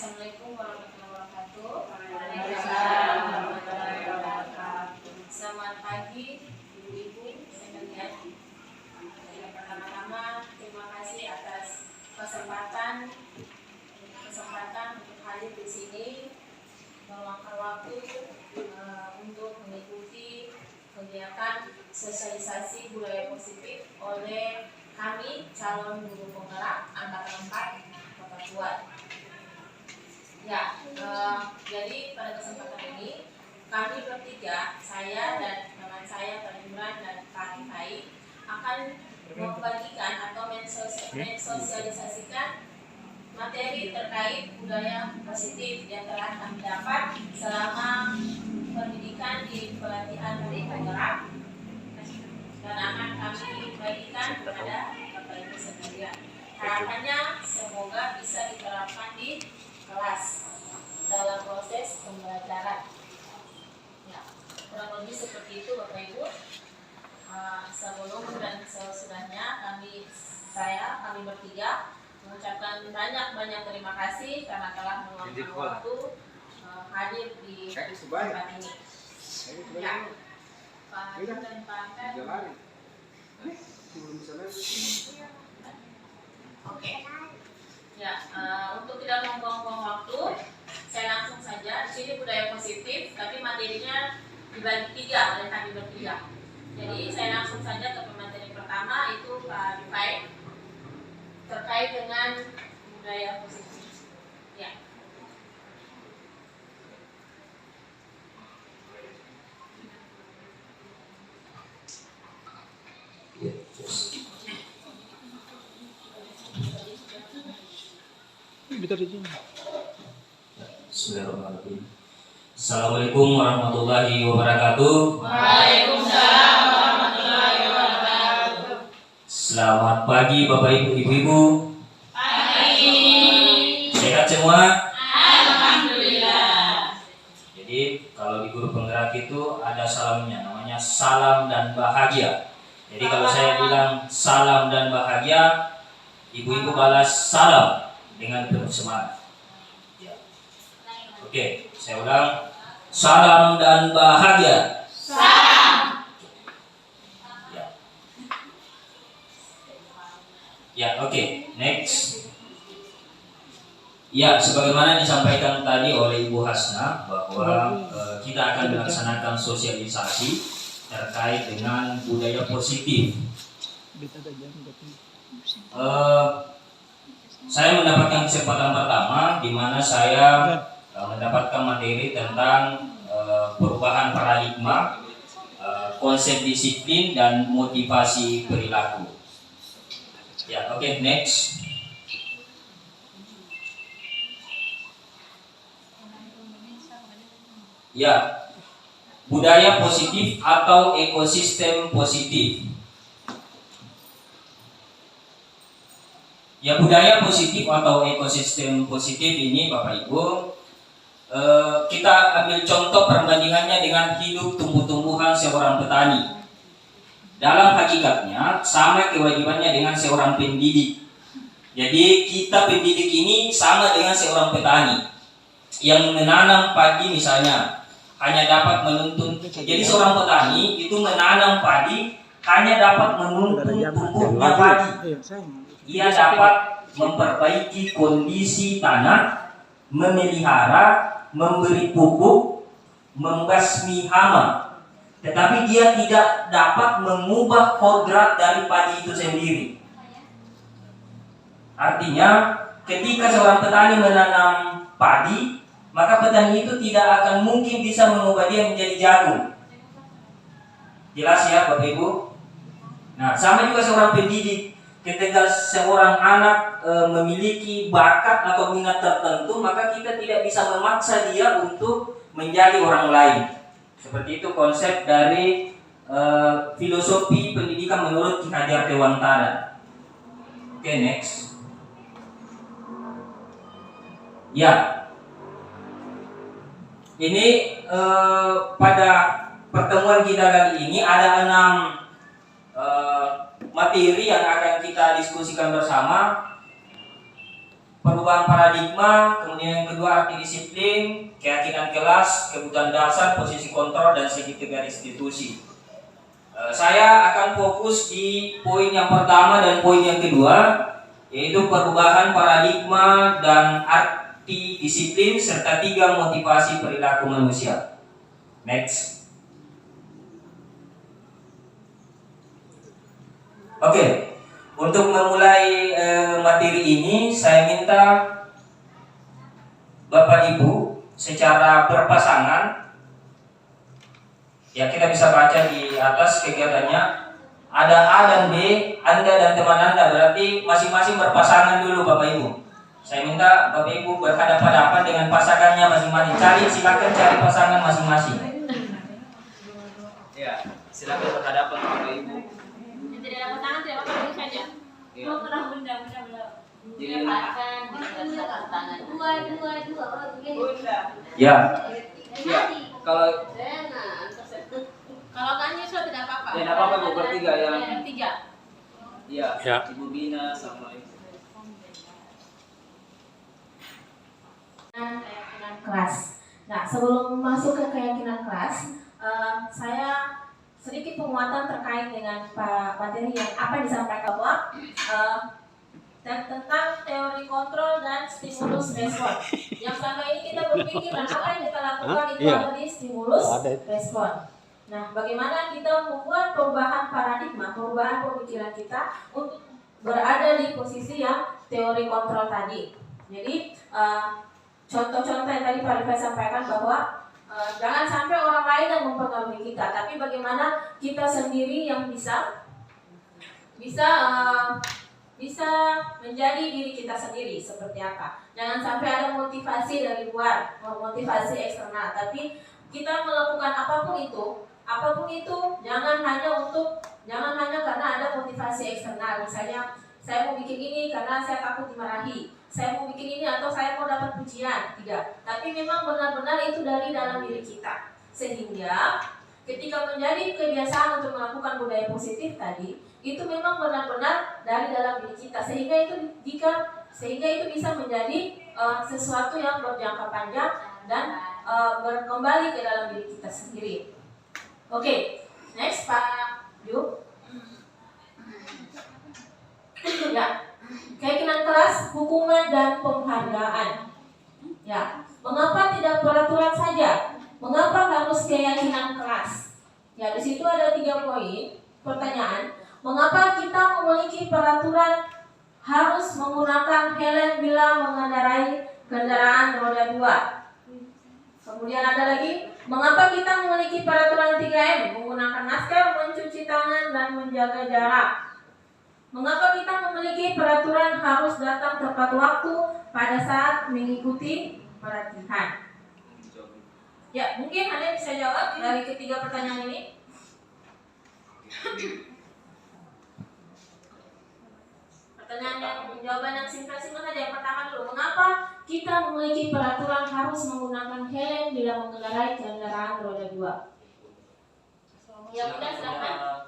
Assalamualaikum warahmatullahi wabarakatuh. Waalaikumsalam warahmatullahi wabarakatuh. Selamat pagi ibu-ibu sekalian. Pertama-tama terima kasih atas kesempatan untuk hadir di sini, meluangkan waktu untuk mengikuti kegiatan sosialisasi budaya positif oleh kami calon guru penggerak angkatan 4 Kota Tua. Ya, jadi pada kesempatan ini kami bertiga, saya dan teman saya Pak Imran dan Pak Rifai akan membagikan atau mensosialisasikan materi terkait budaya positif yang telah kami dapat selama pendidikan di pelatihan guru penggerak dan akan kami bagikan kepada Bapak Ibu sekalian. Harapannya semoga bisa diterapkan di kelas dalam proses pembelajaran. Ya, kurang lebih seperti itu Bapak Ibu. Sebelum dan sesudahnya kami bertiga mengucapkan banyak terima kasih karena telah meluangkan waktu hadir di tempat ini. Ya, Pak dan Pak Angkat. Oke. Ya, untuk tidak membuang-buang waktu, saya langsung saja. Di sini budaya positif, tapi materinya dibagi 3 oleh kami bertiga. Jadi saya langsung saja ke pemateri pertama, itu Pak Rifai, terkait dengan budaya positif. Ya. Bismillahirrahmanirrahim. Assalamualaikum warahmatullahi wabarakatuh. Waalaikumsalam warahmatullahi wabarakatuh. Selamat pagi Bapak Ibu, Ibu-ibu. Pagi. Sehat semua? Alhamdulillah. Jadi kalau di guru penggerak itu ada salamnya, namanya salam dan bahagia. Jadi kalau saya bilang salam dan bahagia, ibu-ibu balas salam dengan penuh semangat. Ya. Oke, saya ulang. Salam dan bahagia. Salam. Ya. Ya, oke. Next. Ya, sebagaimana disampaikan tadi oleh Ibu Hasna bahwa kita akan melaksanakan sosialisasi terkait dengan budaya positif. Saya mendapatkan kesempatan pertama di mana saya mendapatkan materi tentang perubahan paradigma, konsep disiplin dan motivasi perilaku. Ya, oke, next. Ya, budaya positif atau ekosistem positif. Ya, budaya positif atau ekosistem positif ini Bapak Ibu, kita ambil contoh perbandingannya dengan hidup tumbuh-tumbuhan seorang petani. Dalam hakikatnya sama kewajibannya dengan seorang pendidik. Jadi kita pendidik ini sama dengan seorang petani yang menanam padi misalnya hanya dapat menuntun. Jadi seorang petani itu menanam padi hanya dapat menuntun tumbuhnya padi. Ia dapat memperbaiki kondisi tanah, memelihara, memberi pupuk, membasmi hama. Tetapi dia tidak dapat mengubah kodrat dari padi itu sendiri. Artinya, ketika seorang petani menanam padi, maka petani itu tidak akan mungkin bisa mengubah dia menjadi jagung. Jelas ya Bapak Ibu? Nah, sama juga seorang pendidik. Ketika seorang anak memiliki bakat atau minat tertentu, maka kita tidak bisa memaksa dia untuk menjadi orang lain. Seperti itu konsep dari filosofi pendidikan menurut Ki Hajar Dewantara. Oke, next. Ya, ini pada pertemuan kita kali ini ada 6 materi yang akan kita diskusikan bersama. perubahan paradigma, kemudian yang kedua arti disiplin, keyakinan kelas, kebutuhan dasar, posisi kontrol, dan segitiga institusi. Saya akan fokus di poin yang pertama dan poin yang kedua, yaitu perubahan paradigma dan arti disiplin serta 3 motivasi perilaku manusia. Next. Oke, untuk memulai materi ini saya minta Bapak Ibu secara berpasangan, ya kita bisa baca di atas kegiatannya, ada A dan B, Anda dan teman Anda, berarti masing-masing berpasangan dulu Bapak Ibu. Saya minta Bapak Ibu berhadapan-hadapan dengan pasangannya masing-masing. Silakan cari pasangan masing-masing. Ya, silakan berhadapan Bapak Ibu. Tidak ada pasangan, tidak apa-apa, duduk saja. Ya. Oh, pernah bunda. Jadi, Dua. ya. Ya, kalau Kalau kan Yusuf tidak apa-apa. Ya, tidak apa-apa, Bu, bertiga ya. Bertiga. ya, Ya. Ibu Bina sama Keyakinan kelas. Nah, sebelum masuk ke keyakinan kelas, saya sedikit penguatan terkait dengan materi yang apa disampaikan bahwa dan tentang teori kontrol dan stimulus respon. Yang selama ini kita berpikir dan apa yang kita lakukan itu Iya. ada di stimulus respon. Nah, bagaimana kita membuat perubahan paradigma, perubahan pemikiran kita untuk berada di posisi yang teori kontrol tadi. Jadi contoh-contoh yang tadi Pak Rifai sampaikan bahwa jangan sampai orang lain yang mempengaruhi kita, tapi bagaimana kita sendiri yang bisa menjadi diri kita sendiri seperti apa. Jangan sampai ada motivasi dari luar, motivasi eksternal, tapi kita melakukan apapun itu jangan hanya karena ada motivasi eksternal. Misalnya saya mau bikin ini karena saya takut dimarahi, saya mau bikin ini atau saya mau dapat pujian, tidak. Tapi memang benar-benar itu dari dalam diri kita. Sehingga ketika menjadi kebiasaan untuk melakukan budaya positif tadi, itu memang benar-benar dari dalam diri kita. Sehingga itu bisa menjadi sesuatu yang berjangka panjang dan kembali ke dalam diri kita sendiri. Oke, next Pak Yu. Ya, keyakinan kelas, hukuman dan penghargaan. Ya, mengapa tidak peraturan saja? Mengapa harus keyakinan kelas? Ya, di situ ada 3 poin pertanyaan. Mengapa kita memiliki peraturan harus menggunakan helm bila mengendarai kendaraan roda 2? Kemudian ada lagi, mengapa kita memiliki peraturan 3M? Menggunakan masker, mencuci tangan, dan menjaga jarak. Mengapa kita memiliki peraturan harus datang tepat waktu pada saat mengikuti pelatihan? Ya, mungkin Anda bisa jawab dari ketiga pertanyaan ini. Jawaban yang singkat-singkat saja. Yang pertama dulu, mengapa kita memiliki peraturan harus menggunakan helm bila mengendarai kendaraan roda 2? Ya, udah silakan.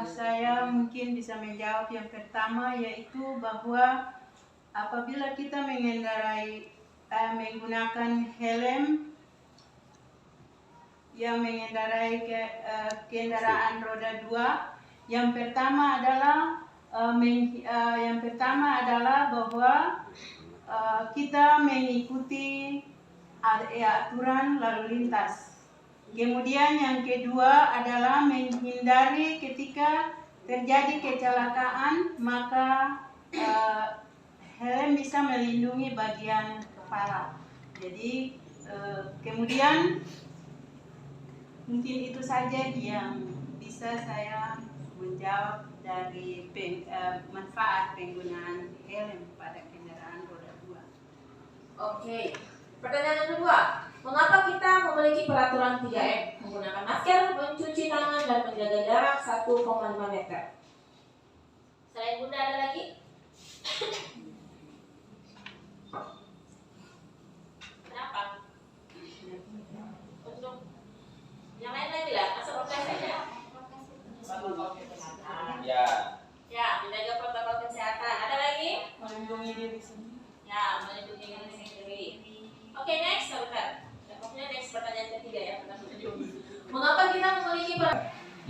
Saya mungkin bisa menjawab yang pertama, yaitu bahwa apabila kita menggunakan helm yang mengendarai kendaraan roda 2, yang pertama adalah bahwa kita mengikuti aturan lalu lintas. Kemudian yang kedua adalah menghindari ketika terjadi kecelakaan, maka helm bisa melindungi bagian kepala. Jadi kemudian mungkin itu saja yang bisa saya menjawab dari manfaat penggunaan helm pada kendaraan roda 2. Oke. Pertanyaan yang kedua, mengapa kita memiliki peraturan 3M? Menggunakan masker, mencuci tangan, dan menjaga jarak 1,5 meter. Selain Bunda ada lagi? Kenapa? Untuk yang lain lagi lah, asal prokes saja. Ya. Ya, menjaga protokol kesehatan. Ada lagi? Melindungi diri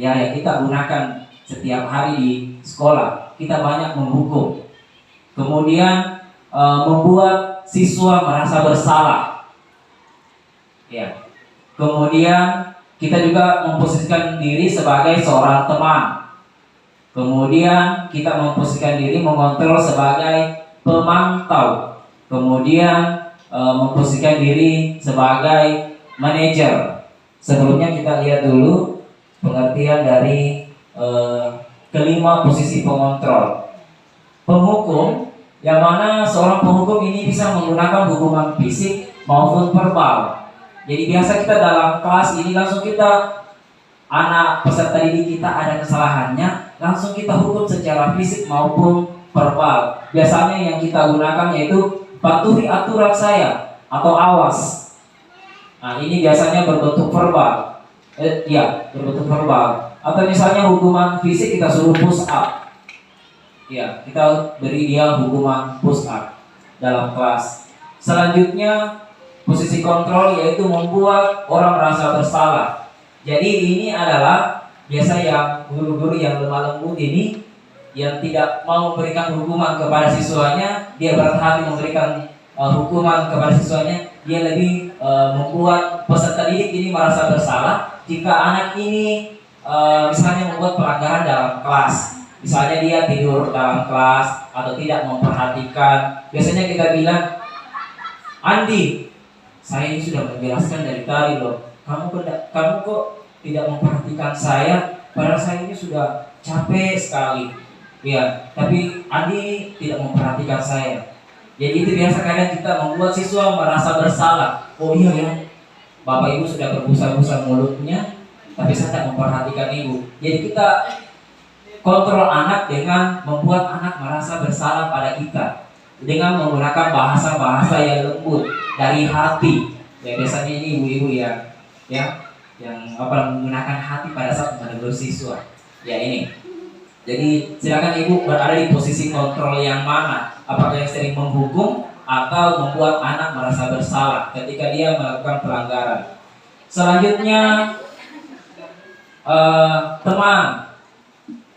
ya yang kita gunakan setiap hari di sekolah. Kita banyak menghukum, kemudian membuat siswa merasa bersalah, ya. Kemudian kita juga memposisikan diri sebagai seorang teman. Kemudian kita memposisikan diri mengontrol sebagai pemantau. Kemudian memposisikan diri sebagai manajer. Sebelumnya kita lihat dulu pengertian dari kelima posisi pengontrol. Penghukum, yang mana seorang penghukum ini bisa menggunakan hukuman fisik maupun verbal. Jadi biasa kita dalam kelas ini langsung kita, anak peserta didik kita ada kesalahannya, langsung kita hukum secara fisik maupun verbal. Biasanya yang kita gunakan yaitu patuhi aturan saya atau awas. Nah, ini biasanya berbentuk verbal. Berbentuk verbal. Atau misalnya hukuman fisik kita suruh push up. Ya, kita beri dia hukuman push up dalam kelas. Selanjutnya posisi kontrol yaitu membuat orang merasa bersalah. Jadi ini adalah biasa yang guru-guru yang lemah lembut ini yang tidak mau memberikan hukuman kepada siswanya, dia berat hati memberikan hukuman kepada siswanya, dia lebih membuat peserta didik ini merasa bersalah jika anak ini misalnya membuat pelanggaran dalam kelas. Misalnya dia tidur dalam kelas atau tidak memperhatikan. Biasanya kita bilang, Andi, saya ini sudah menjelaskan dari tadi loh. Kamu kok tidak memperhatikan saya, padahal saya ini sudah capek sekali. Ya, tapi Andi tidak memperhatikan saya. Jadi itu biasa kadang kita membuat siswa merasa bersalah. Oh iya ya, Bapak Ibu sudah berbusa-busa mulutnya, tapi saya tidak memperhatikan Ibu. Jadi kita kontrol anak dengan membuat anak merasa bersalah pada kita dengan menggunakan bahasa-bahasa yang lembut dari hati. Ya biasanya ini ibu-ibu yang menggunakan hati pada saat menegur siswa. Ya ini. Jadi silakan ibu berada di posisi kontrol yang mana? Apakah yang sering menghukum atau membuat anak merasa bersalah ketika dia melakukan pelanggaran? Selanjutnya teman.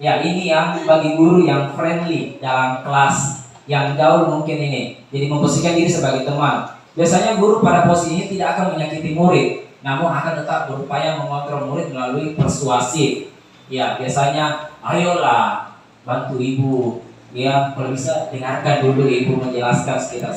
Ya ini yang bagi guru yang friendly dalam kelas, yang gaul mungkin ini. Jadi memposisikan diri sebagai teman. Biasanya guru pada posisi ini tidak akan menyakiti murid, namun akan tetap berupaya mengontrol murid melalui persuasif. Ya biasanya, ayolah bantu ibu. Ya kalau bisa dengarkan dulu ibu menjelaskan sekitar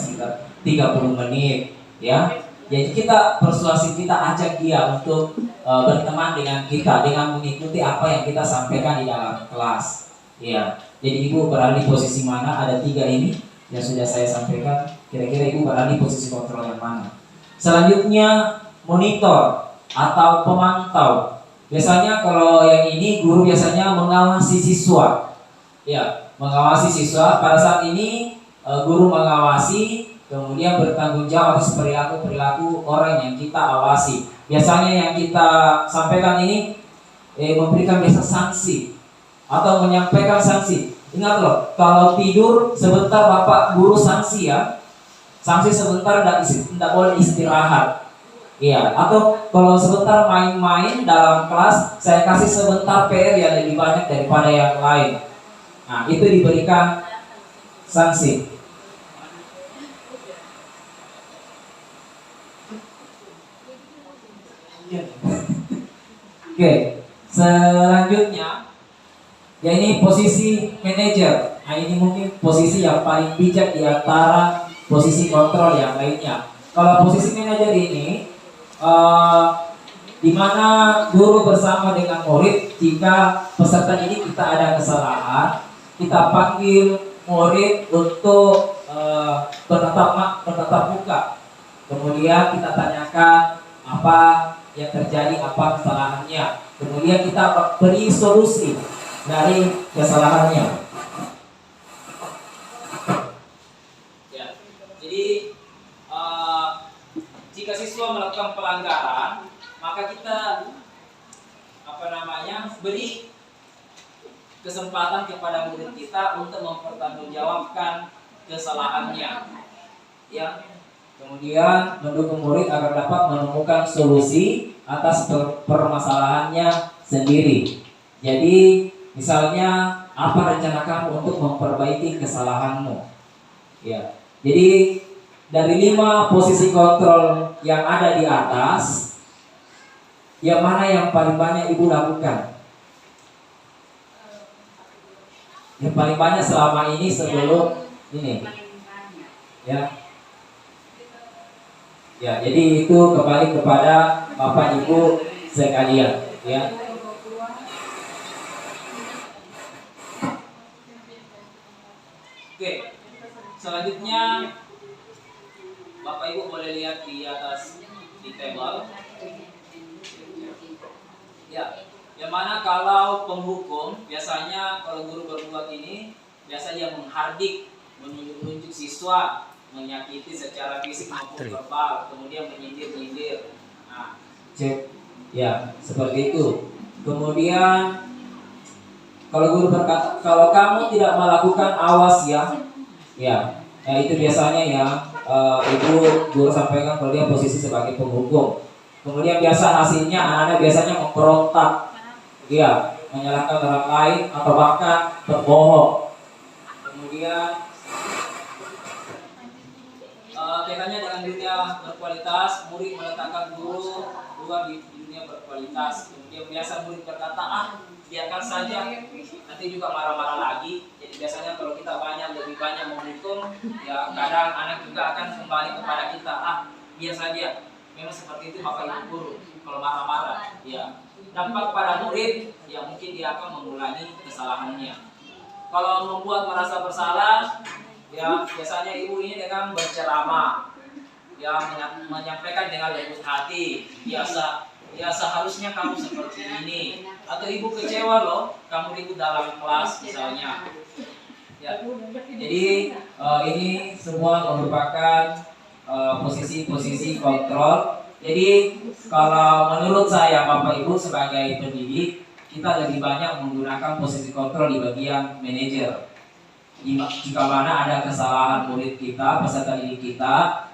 30 menit. Ya. Jadi kita persuasif, kita ajak dia untuk berteman dengan kita dengan mengikuti apa yang kita sampaikan di dalam kelas. Ya, jadi ibu berada di posisi mana? Ada 3 ini yang sudah saya sampaikan. Kira-kira ibu berada di posisi kontrol yang mana? Selanjutnya monitor atau pemantau. Biasanya kalau yang ini guru biasanya mengawasi siswa. Ya, mengawasi siswa. Pada saat ini guru mengawasi, kemudian bertanggung jawab atas perilaku orang yang kita awasi. Biasanya yang kita sampaikan ini memberikan biasa sanksi atau menyampaikan sanksi. Ingat loh, kalau tidur sebentar Bapak guru sanksi ya. Sanksi sebentar tidak boleh istirahat. Iya, atau kalau sebentar main-main dalam kelas, saya kasih sebentar PR yang lebih banyak daripada yang lain. Nah, itu diberikan sanksi. Oke, selanjutnya ya ini posisi manajer. Nah ini mungkin posisi yang paling bijak di antara posisi kontrol yang lainnya. Kalau posisi manajer ini di mana guru bersama dengan murid, jika peserta ini kita ada kesalahan, kita panggil murid untuk bertatap muka. Kemudian kita tanyakan apa yang terjadi, apa kesalahannya. Kemudian kita beri solusi dari kesalahannya. Ya, jadi jika siswa melakukan pelanggaran, maka kita beri kesempatan kepada murid kita untuk mempertanggungjawabkan kesalahannya. Ya. Kemudian mendukung murid agar dapat menemukan solusi atas permasalahannya sendiri. Jadi misalnya apa rencana kamu untuk memperbaiki kesalahanmu? Ya. Jadi dari 5 posisi kontrol yang ada di atas, yang mana yang paling banyak ibu lakukan? Yang paling banyak selama ini sebelum ini. Ya. Ya, jadi itu kembali kepada Bapak Ibu sekalian, ya. Oke. Selanjutnya Bapak Ibu boleh lihat di atas di table. Ya, yang mana kalau penghukum biasanya kalau guru berbuat ini biasanya menghardik, menunjuk siswa, menyakiti secara fisik maupun verbal, kemudian menyindir-nyindir. Nah, cek, ya seperti itu. Kemudian kalau guru berkata, kalau kamu tidak melakukan awas ya, ya itu biasanya ya guru sampaikan kalau dia posisi sebagai penghukum. Kemudian biasa hasilnya anak-anak biasanya memberontak, ya menyalahkan orang lain atau bahkan berbohong. Kemudian kaitannya dengan dunia berkualitas, murid meletakkan guru dua di dunia berkualitas. Kemudian biasa murid berkata, biarkan saja, nanti juga marah-marah lagi. Jadi biasanya kalau kita lebih banyak menghukum, ya kadang anak juga akan kembali kepada kita, biar saja. Memang seperti itu Bapak Ibu guru. Kalau marah-marah, ya dampak pada murid, ya mungkin dia akan mengulangi kesalahannya. Kalau membuat merasa bersalah, ya biasanya ibu ini dengan berceramah, ya menyampaikan dengan lembut hati, ya seharusnya kamu seperti ini, atau ibu kecewa loh kamu ribut dalam kelas misalnya. Ya, jadi ini semua merupakan posisi-posisi kontrol. Jadi kalau menurut saya Bapak Ibu sebagai pendidik, kita lebih banyak menggunakan posisi kontrol di bagian manajer. Jika mana ada kesalahan murid kita, peserta didik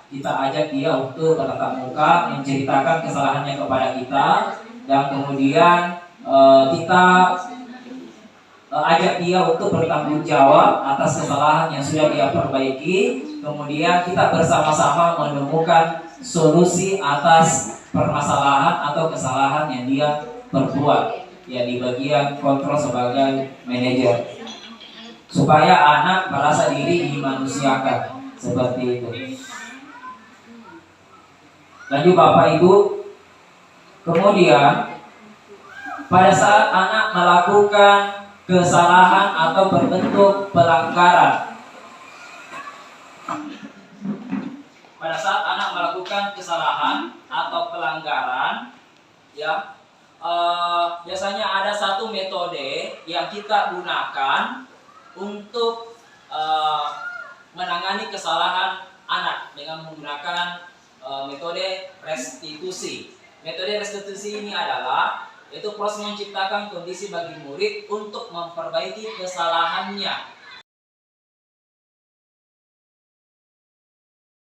kita ajak dia untuk bertatap muka, menceritakan kesalahannya kepada kita, dan kemudian kita ajak dia untuk bertanggung jawab atas kesalahan yang sudah dia perbaiki. Kemudian kita bersama-sama menemukan solusi atas permasalahan atau kesalahan yang dia perbuat, ya di bagian kontrol sebagai manajer, supaya anak merasa diri dimanusiakan seperti itu. Lanjut Bapak Ibu. Kemudian pada saat anak melakukan kesalahan atau berbentuk pelanggaran, pada saat anak melakukan kesalahan atau pelanggaran, ya biasanya ada satu metode yang kita gunakan untuk menangani kesalahan anak dengan menggunakan metode restitusi. Metode restitusi ini adalah yaitu proses menciptakan kondisi bagi murid untuk memperbaiki kesalahannya